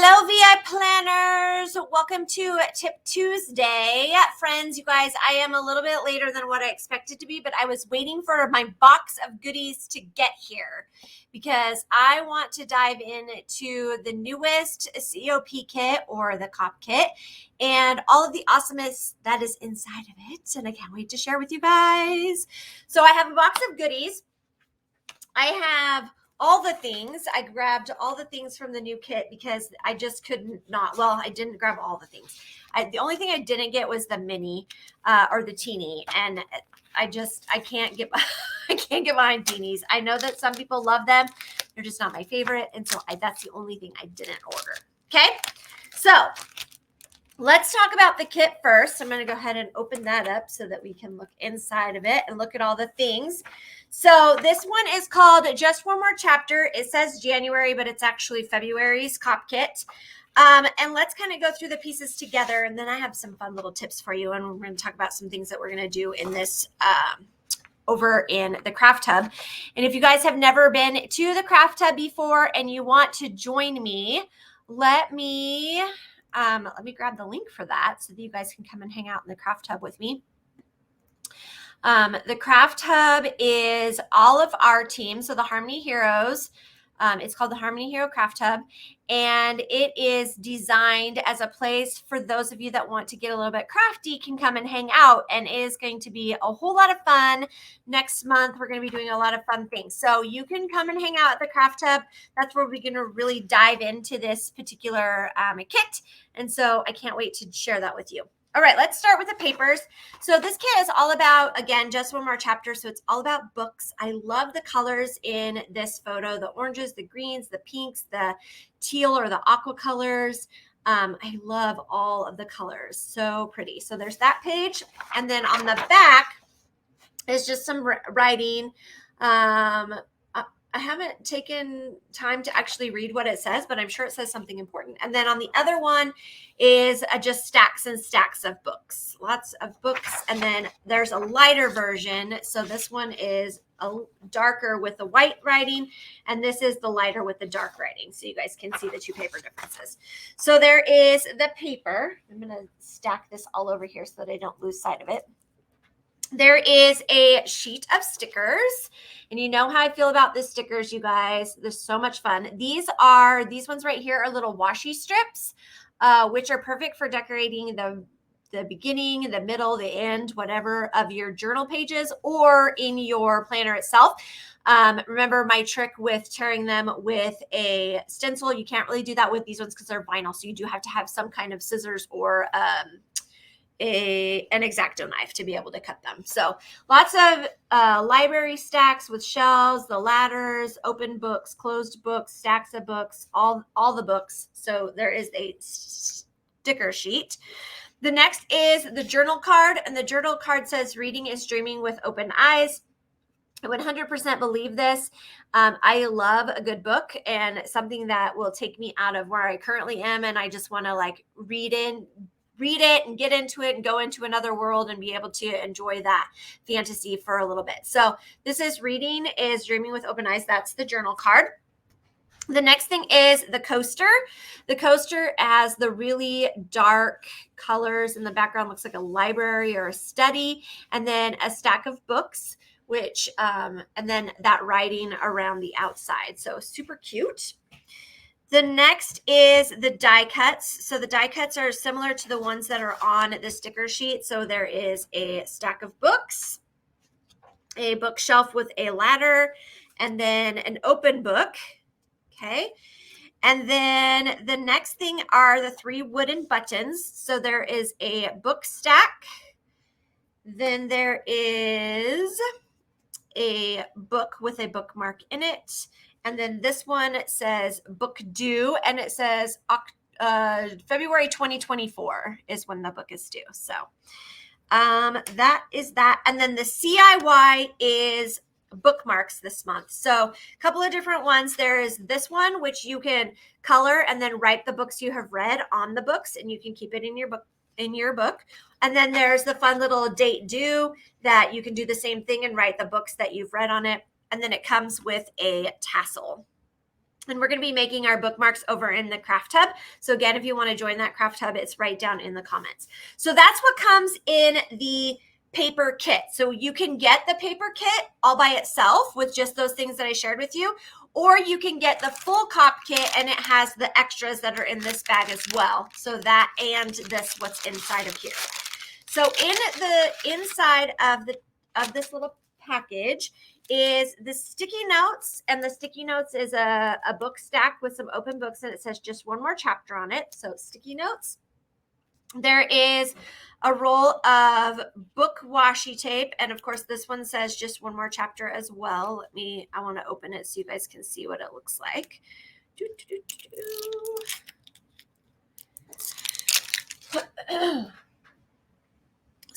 Hello, VI planners. Welcome to Tip Tuesday. Friends, you guys, I am a little bit later than what I expected to be, but I was waiting for my box of goodies to get here because I want to dive into the newest COP kit or the COP kit and all of the awesomeness that is inside of it. And I can't wait to share with you guys. So I have a box of goodies. I have all the things. I grabbed all the things from the new kit because I just couldn't not. Well, I didn't grab all the things. The only thing I didn't get was the mini or the teeny, and I can't get I can't get behind teenies. I know that some people love them. They're just not my favorite, and so that's the only thing I didn't order. Okay, so let's talk about the kit first. I'm going to go ahead and open that up so that we can look inside of it and look at all the things. So this one is called Just One More Chapter. It says January, but it's actually February's COP kit. And let's kind of go through the pieces together. And then I have some fun little tips for you. And we're going to talk about some things that we're going to do in this over in the Craft Hub. And if you guys have never been to the Craft Hub before and you want to join me, let me grab the link for that so that you guys can come and hang out in the Craft Hub with me. The Craft Hub is all of our team. So the Harmony Heroes, it's called the Harmony Hero Craft Hub, and it is designed as a place for those of you that want to get a little bit crafty can come and hang out, and it is going to be a whole lot of fun. Next month, we're going to be doing a lot of fun things. So you can come and hang out at the Craft Hub. That's where we're going to really dive into this particular kit. And so I can't wait to share that with you. All right, let's start with the papers. So this kit is all about, again, Just One More Chapter. So it's all about books. I love the colors in this photo, the oranges, the greens, the pinks, the teal or the aqua colors. I love all of the colors. So pretty. So there's that page. And then on the back is just some writing. I haven't taken time to actually read what it says, but I'm sure it says something important. And then on the other one is just stacks and stacks of books, lots of books. And then there's a lighter version. So this one is a darker with the white writing, and this is the lighter with the dark writing. So you guys can see the two paper differences. So there is the paper. I'm going to stack this all over here so that I don't lose sight of it. There is a sheet of stickers, and you know how I feel about the stickers, you guys. They're so much fun. These ones right here are little washi strips, which are perfect for decorating the beginning, the middle, the end, whatever of your journal pages or in your planner itself. Remember my trick with tearing them with a stencil. You can't really do that with these ones because they're vinyl, so you do have to have some kind of scissors or an X-Acto knife to be able to cut them. So lots of library stacks with shelves, the ladders, open books, closed books, stacks of books, all the books. So there is a sticker sheet. The next is the journal card, and the journal card says reading is dreaming with open eyes. I 100% believe this. I love a good book and something that will take me out of where I currently am, and I just want to like read it and get into it and go into another world and be able to enjoy that fantasy for a little bit. So this is reading is dreaming with open eyes. That's the journal card. The next thing is the coaster. The coaster has the really dark colors in the background, looks like a library or a study, and then a stack of books, which, and then that writing around the outside. So super cute. The next is the die cuts. So the die cuts are similar to the ones that are on the sticker sheet. So there is a stack of books, a bookshelf with a ladder, and then an open book. Okay. And then the next thing are the 3 wooden buttons. So there is a book stack. Then there is a book with a bookmark in it. And then this one says book due, and it says February 2024 is when the book is due. So that is that. And then the CIY is bookmarks this month. So a couple of different ones. There is this one, which you can color and then write the books you have read on the books, and you can keep it in your book. And then there's the fun little date due that you can do the same thing and write the books that you've read on it. And then it comes with a tassel. And we're going to be making our bookmarks over in the craft hub. So again, if you want to join that craft hub, it's right down in the comments. So that's what comes in the paper kit. So you can get the paper kit all by itself with just those things that I shared with you, or you can get the full cop kit and it has the extras that are in this bag as well. So that and this, what's inside of here. So in the inside of this little package is the sticky notes, and the sticky notes is a book stack with some open books, and it says just one more chapter on it. So sticky notes. There is a roll of book washi tape, and of course this one says just one more chapter as well. I want to open it so you guys can see what it looks like.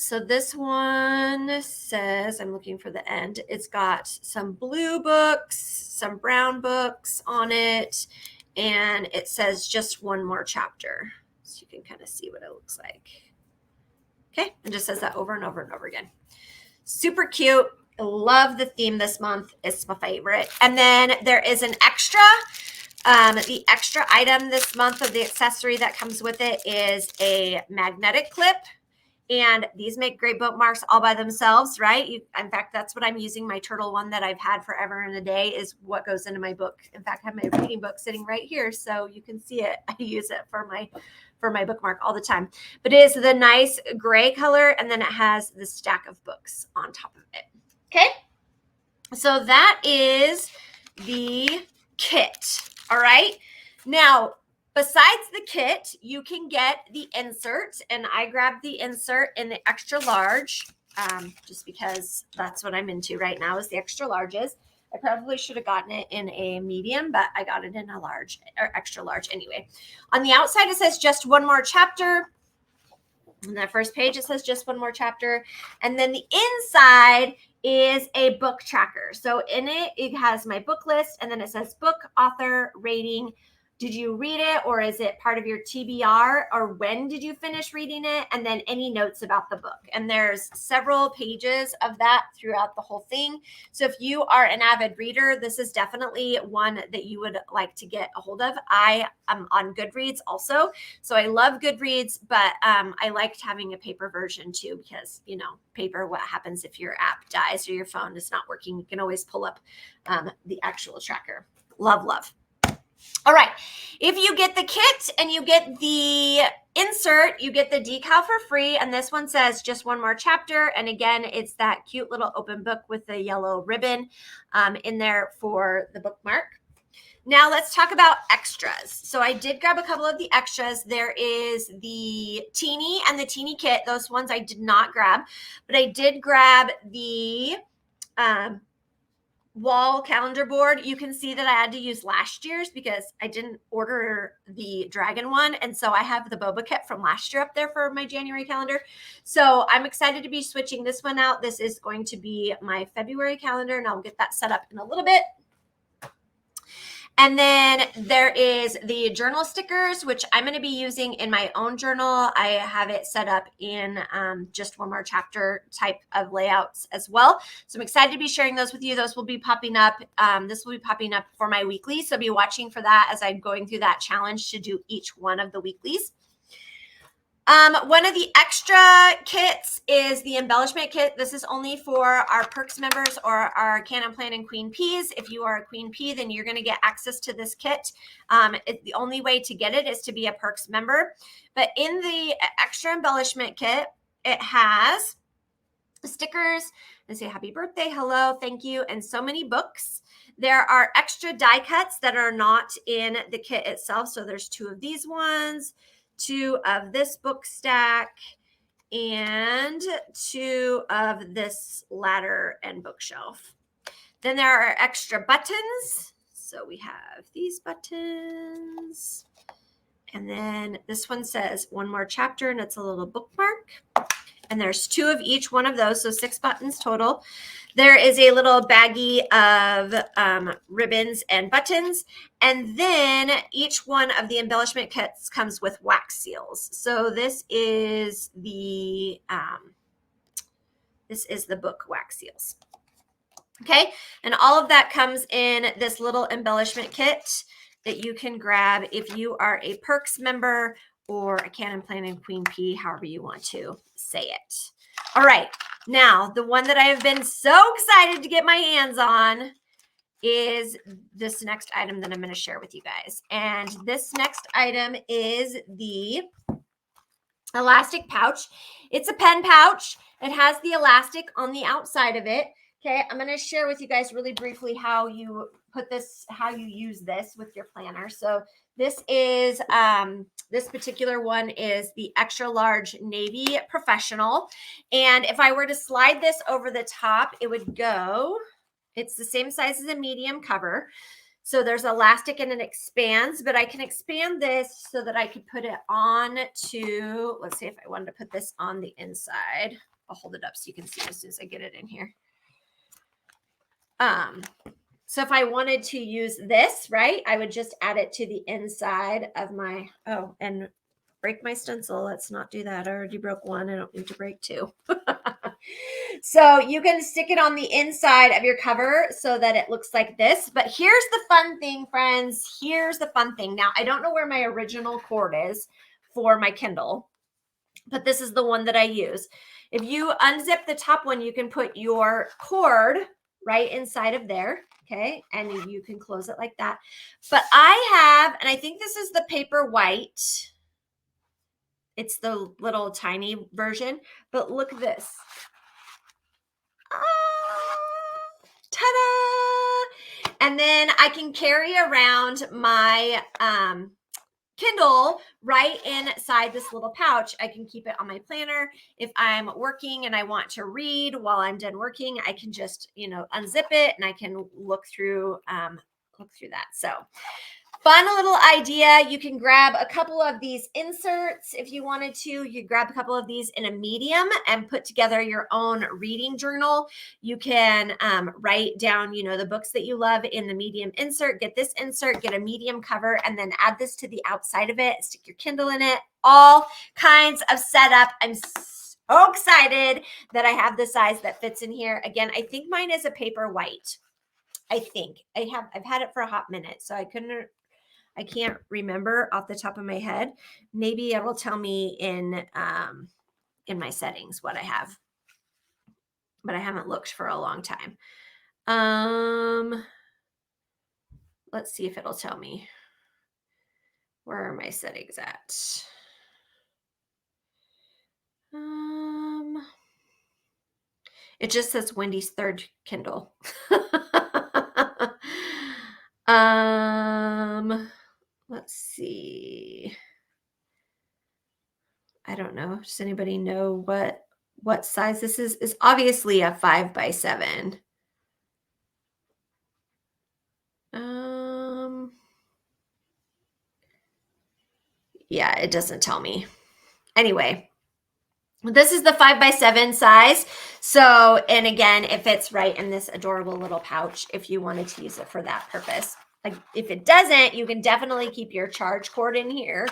So this one says, I'm looking for the end, it's got some blue books, some brown books on it, and it says just one more chapter. So you can kind of see what it looks like. Okay, and just says that over and over and over again. Super cute. I love the theme this month. It's my favorite. And then there is an extra. The extra item this month of the accessory that comes with it is a magnetic clip. And these make great bookmarks all by themselves, right? In fact, that's what I'm using. My turtle one that I've had forever and a day is what goes into my book. In fact, I have my reading book sitting right here, so you can see it. I use it for my bookmark all the time. But it is the nice gray color, and then it has the stack of books on top of it. Okay, so that is the kit. All right, now, besides the kit, you can get the insert, and I grabbed the insert in the extra large, just because that's what I'm into right now is the extra larges. I probably should have gotten it in a medium, but I got it in a large or extra large anyway. On the outside, it says just one more chapter. On the first page, it says just one more chapter. And then the inside is a book tracker. So in it, it has my book list, and then it says book, author, rating. Did you read it, or is it part of your TBR, or when did you finish reading it? And then any notes about the book. And there's several pages of that throughout the whole thing. So if you are an avid reader, this is definitely one that you would like to get a hold of. I am on Goodreads also. So I love Goodreads, but I liked having a paper version too, because, paper, what happens if your app dies or your phone is not working? You can always pull up the actual tracker. Love. All right, if you get the kit and you get the insert, you get the decal for free. And this one says just one more chapter. And again, it's that cute little open book with the yellow ribbon in there for the bookmark. Now let's talk about extras. So I did grab a couple of the extras. There is the teeny and the teeny kit. Those ones I did not grab, but I did grab the wall calendar board. You can see that I had to use last year's because I didn't order the dragon one. And so I have the boba kit from last year up there for my January calendar. So I'm excited to be switching this one out. This is going to be my February calendar, and I'll get that set up in a little bit. And then there is the journal stickers, which I'm going to be using in my own journal. I have it set up in just one more chapter type of layouts as well. So I'm excited to be sharing those with you. Those will be popping up. This will be popping up for my weekly. So be watching for that as I'm going through that challenge to do each one of the weeklies. One of the extra kits is the embellishment kit. This is only for our Perks members or our Cannin, Plannin, Queen Peas. If you are a Queen Pea, then you're going to get access to this kit. The only way to get it is to be a Perks member. But in the extra embellishment kit, it has stickers and say happy birthday, hello, thank you, and so many books. There are extra die cuts that are not in the kit itself. So there's 2 of these ones, 2 of this book stack, and 2 of this ladder and bookshelf. Then there are extra buttons. So we have these buttons. And then this one says one more chapter, and it's a little bookmark. And there's 2 of each one of those, so 6 buttons total. There is a little baggie of ribbons and buttons. And then each one of the embellishment kits comes with wax seals. So this is the book wax seals. Okay, and all of that comes in this little embellishment kit. that you can grab if you are a Perks member or a Cannin, Plannin, Queen P, however you want to say it. All right, now the one that I have been so excited to get my hands on is this next item that I'm going to share with you guys. And this next item is the elastic pouch. It's a pen pouch. It has the elastic on the outside of it. Okay, I'm going to share with you guys really briefly how you put this, how you use this with your planner. So this is, this particular one is the extra large navy professional. And if I were to slide this over the top, it would go, it's the same size as a medium cover. So there's elastic and it expands, but I can expand this so that I could put it on to, let's see if I wanted to put this on the inside. I'll hold it up so you can see as soon as I get it in here. So if I wanted to use this, right, I would just add it to the inside of my, oh, and break my stencil. Let's not do that. I already broke one. I don't need to break two. So you can stick it on the inside of your cover so that it looks like this. But here's the fun thing, friends. Here's the fun thing. Now, I don't know where my original cord is for my Kindle, but this is the one that I use. If you unzip the top one, you can put your cord right inside of there. Okay. And you can close it like that. But I have, and I think this is the paper white. It's the little tiny version, but look at this. Ta-da! And then I can carry around my Kindle right inside this little pouch. I can keep it on my planner. If I'm working and I want to read while I'm done working, I can just, you know, unzip it and I can look through that. So fun little idea. You can grab a couple of these inserts if you wanted to. You grab a couple of these in a medium and put together your own reading journal. You can write down, you know, the books that you love in the medium insert. Get this insert, get a medium cover, and then add this to the outside of it. Stick your Kindle in it. All kinds of setup. I'm so excited that I have the size that fits in here. Again, I think mine is a paper white. I think I've had it for a hot minute, so I can't remember off the top of my head. Maybe it will tell me in my settings what I have, but I haven't looked for a long time. Let's see if it'll tell me. Where are my settings at? It just says Wendy's third Kindle. Let's see. I don't know. Does anybody know what size this is? It's obviously a 5x7. Yeah, it doesn't tell me. Anyway, this is the 5x7 size. So, and again, it fits right in this adorable little pouch if you wanted to use it for that purpose. Like, if it doesn't, you can definitely keep your charge cord in here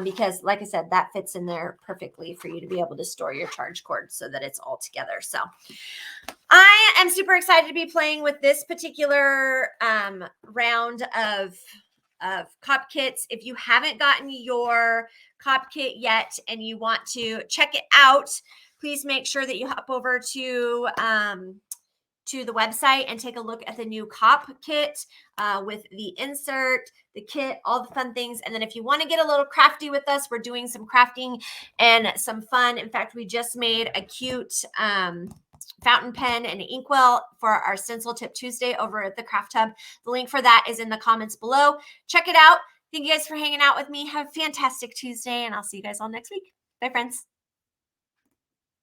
because, like I said, that fits in there perfectly for you to be able to store your charge cord so that it's all together. So I am super excited to be playing with this particular round of cop kits. If you haven't gotten your cop kit yet and you want to check it out, please make sure that you hop over to the website and take a look at the new cop kit with the insert, the kit, all the fun things. And then if you want to get a little crafty with us, we're doing some crafting and some fun. In fact, we just made a cute fountain pen and inkwell for our Stencil Tip Tuesday over at the Craft Hub. The link for that is in the comments below. Check it out. Thank you guys for hanging out with me. Have a fantastic Tuesday, and I'll see you guys all next week. Bye, friends.